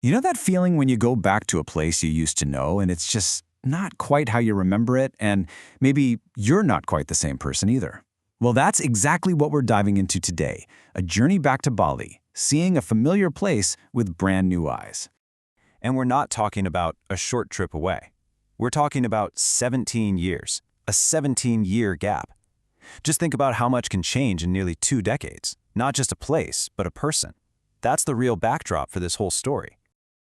You know that feeling when you go back to a place you used to know and it's just not quite how you remember it, and maybe you're not quite the same person either? Well, that's exactly what we're diving into today, a journey back to Bali, seeing a familiar place with brand new eyes. And we're not talking about a short trip away. We're talking about 17 years, a 17-year gap. Just think about how much can change in nearly 2 decades, not just a place, but a person. That's the real backdrop for this whole story.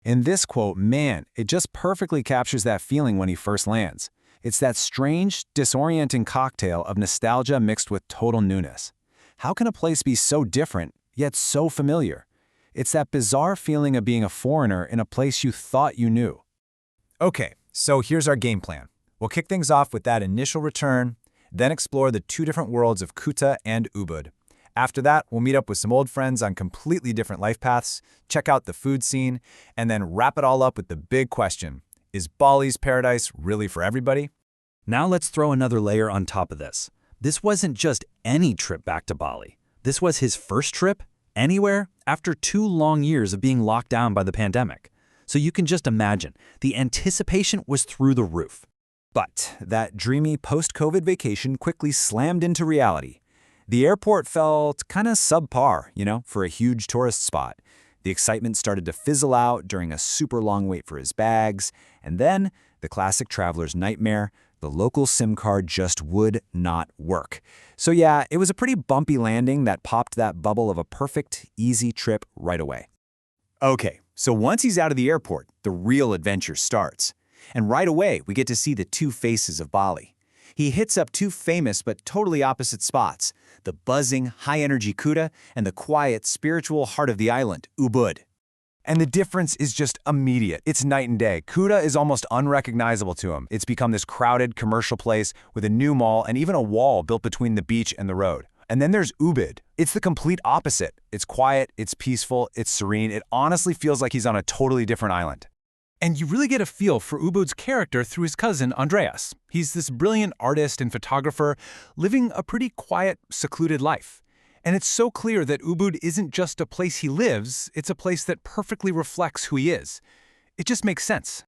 In this quote, man, it just perfectly captures that feeling when he first lands. It's that strange, disorienting cocktail of nostalgia mixed with total newness. How can a place be so different, yet so familiar? It's that bizarre feeling of being a foreigner in a place you thought you knew. Okay, so here's our game plan. We'll kick things off with that initial return, then explore the 2 different worlds of Kuta and Ubud. After that, we'll meet up with some old friends on completely different life paths, check out the food scene, and then wrap it all up with the big question: is Bali's paradise really for everybody? Now let's throw another layer on top of this. This wasn't just any trip back to Bali. This was his first trip anywhere after 2 long years of being locked down by the pandemic. So you can just imagine, the anticipation was through the roof. But that dreamy post-COVID vacation quickly slammed into reality. The airport felt kinda subpar, for a huge tourist spot. The excitement started to fizzle out during a super long wait for his bags, and then the classic traveler's nightmare: the local SIM card just would not work. So yeah, it was a pretty bumpy landing that popped that bubble of a perfect, easy trip right away. Okay, so once he's out of the airport, the real adventure starts. And right away, we get to see the 2 faces of Bali. He hits up 2 famous but totally opposite spots: the buzzing, high-energy Kuta and the quiet, spiritual heart of the island, Ubud. And the difference is just immediate. It's night and day. Kuta is almost unrecognizable to him. It's become this crowded commercial place with a new mall and even a wall built between the beach and the road. And then there's Ubud. It's the complete opposite. It's quiet, it's peaceful, it's serene. It honestly feels like he's on a totally different island. And you really get a feel for Ubud's character through his cousin, Andreas. He's this brilliant artist and photographer living a pretty quiet, secluded life. And it's so clear that Ubud isn't just a place he lives, it's a place that perfectly reflects who he is. It just makes sense.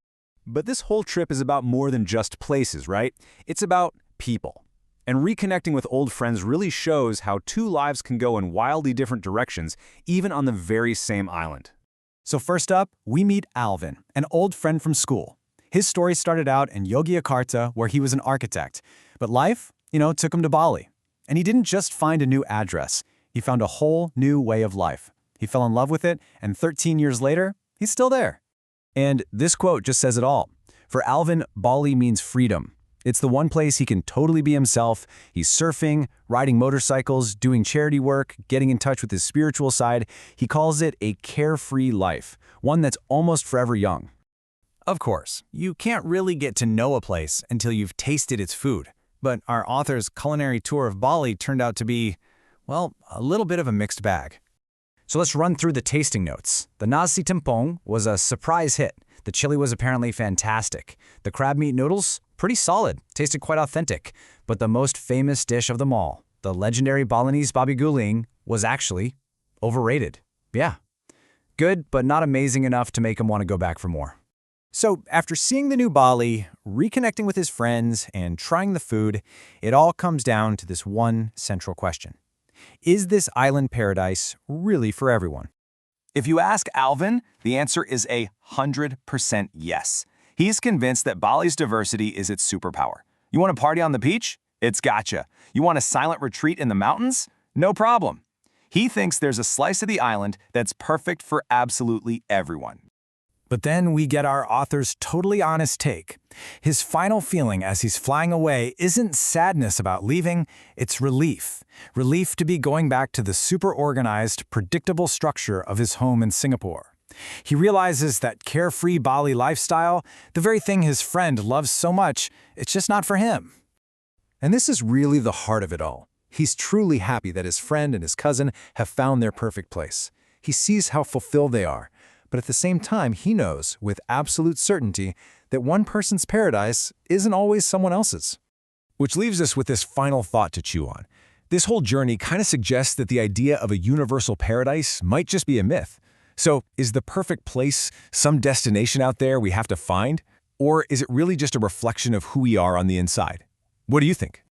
But this whole trip is about more than just places, right? It's about people. And reconnecting with old friends really shows how 2 lives can go in wildly different directions, even on the very same island. So first up, we meet Alvin, an old friend from school. His story started out in Yogyakarta, where he was an architect. But life, took him to Bali. And he didn't just find a new address. He found a whole new way of life. He fell in love with it, and 13 years later, he's still there. And this quote just says it all. For Alvin, Bali means freedom. It's the one place he can totally be himself. He's surfing, riding motorcycles, doing charity work, getting in touch with his spiritual side. He calls it a carefree life, one that's almost forever young. Of course, you can't really get to know a place until you've tasted its food. But our author's culinary tour of Bali turned out to be, well, a little bit of a mixed bag. So let's run through the tasting notes. The nasi tempong was a surprise hit. The chili was apparently fantastic. The crab meat noodles, pretty solid, tasted quite authentic. But the most famous dish of them all, the legendary Balinese babi guling, was actually overrated. Yeah. Good, but not amazing enough to make him want to go back for more. So after seeing the new Bali, reconnecting with his friends, and trying the food, it all comes down to this one central question. Is this island paradise really for everyone? If you ask Alvin, the answer is 100% yes. He's convinced that Bali's diversity is its superpower. You want to party on the beach? It's gotcha. You want a silent retreat in the mountains? No problem. He thinks there's a slice of the island that's perfect for absolutely everyone. But then we get our author's totally honest take. His final feeling as he's flying away isn't sadness about leaving, it's relief. Relief to be going back to the super organized, predictable structure of his home in Singapore. He realizes that carefree Bali lifestyle, the very thing his friend loves so much, it's just not for him. And this is really the heart of it all. He's truly happy that his friend and his cousin have found their perfect place. He sees how fulfilled they are. But at the same time, he knows with absolute certainty that one person's paradise isn't always someone else's. Which leaves us with this final thought to chew on. This whole journey kind of suggests that the idea of a universal paradise might just be a myth. So, is the perfect place some destination out there we have to find? Or is it really just a reflection of who we are on the inside? What do you think?